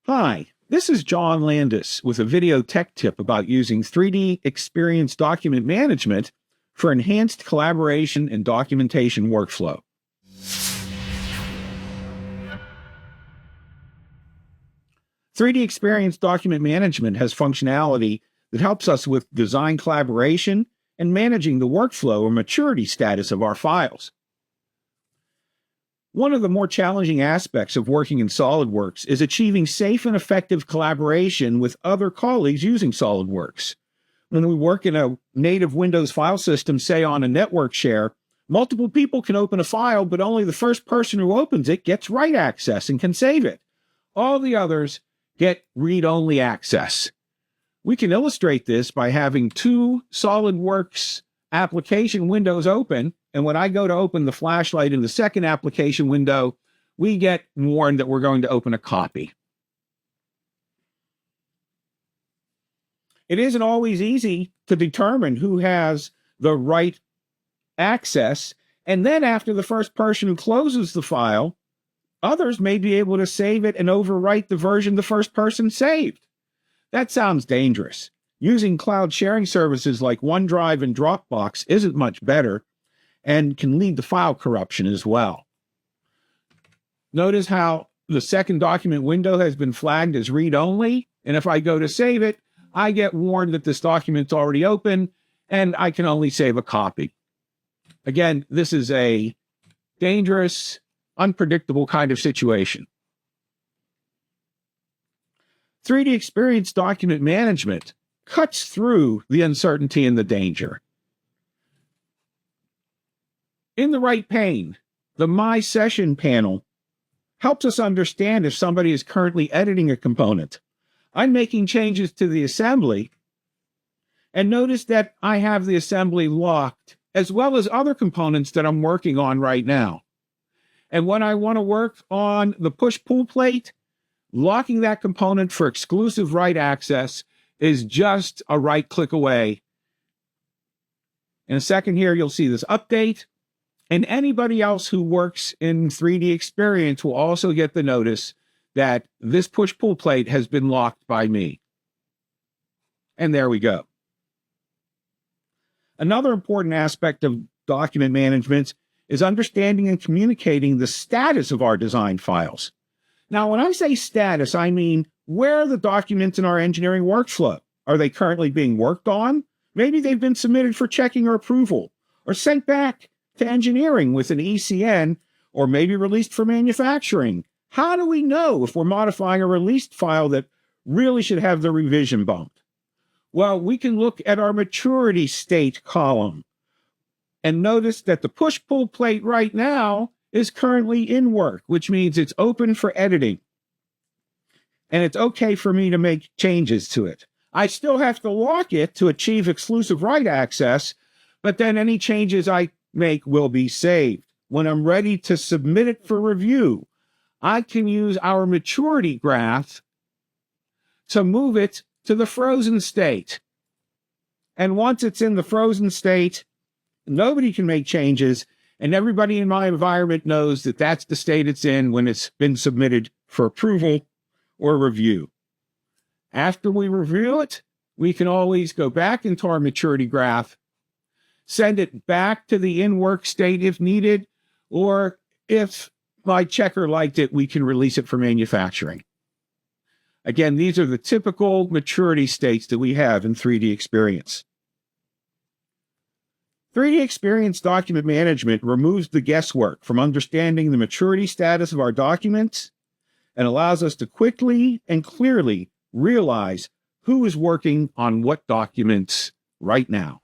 Hi, this is John Landis with a video tech tip about using 3DEXPERIENCE document management for enhanced collaboration and documentation workflow. .3DEXPERIENCE document management has functionality that helps us with design collaboration and managing the workflow or maturity status of our files. One of the more challenging aspects of working in SolidWorks is achieving safe and effective collaboration with other colleagues using SolidWorks. When we work in a native Windows file system, say on a network share, multiple people can open a file, but only the first person who opens it gets write access and can save it. All the others get read-only access. We can illustrate this by having two SolidWorks application windows open, and when I go to open the flashlight in the second application window, we get warned that we're going to open a copy. It isn't always easy to determine who has the right access, and then after the first person who closes the file, others may be able to save it and overwrite the version the first person saved. That sounds dangerous. Using cloud sharing services like OneDrive and Dropbox isn't much better and can lead to file corruption as well. Notice how the second document window has been flagged as read-only, and if I go to save it, I get warned that this document's already open and I can only save a copy. Again, this is a dangerous, unpredictable kind of situation. 3DEXPERIENCE document management cuts through the uncertainty and the danger. In the right pane, the My Session panel helps us understand if somebody is currently editing a component. I'm making changes to the assembly, and notice that I have the assembly locked, as well as other components that I'm working on right now. And when I want to work on the push-pull plate, locking that component for exclusive write access is just a right-click away. In a second here, you'll see this update, and anybody else who works in 3DEXPERIENCE will also get the notice that this push-pull plate has been locked by me. And there we go. Another important aspect of document management is understanding and communicating the status of our design files. Now, when I say status, I mean, where are the documents in our engineering workflow? Are they currently being worked on? Maybe they've been submitted for checking or approval, or sent back to engineering with an ECN, or maybe released for manufacturing. How do we know if we're modifying a released file that really should have the revision bumped? Well, we can look at our maturity state column and notice that the push-pull plate right now is currently in work, which means it's open for editing. And it's okay for me to make changes to it. I still have to lock it to achieve exclusive write access, but then any changes I make will be saved. When I'm ready to submit it for review, I can use our maturity graph to move it to the frozen state. And once it's in the frozen state, nobody can make changes, and everybody in my environment knows that that's the state it's in when it's been submitted for approval or review. After we review it, we can always go back into our maturity graph, send it back to the in-work state if needed, or if my checker liked it, we can release it for manufacturing. Again, these are the typical maturity states that we have in 3DEXPERIENCE. 3DEXPERIENCE document management removes the guesswork from understanding the maturity status of our documents and allows us to quickly and clearly realize who is working on what documents right now.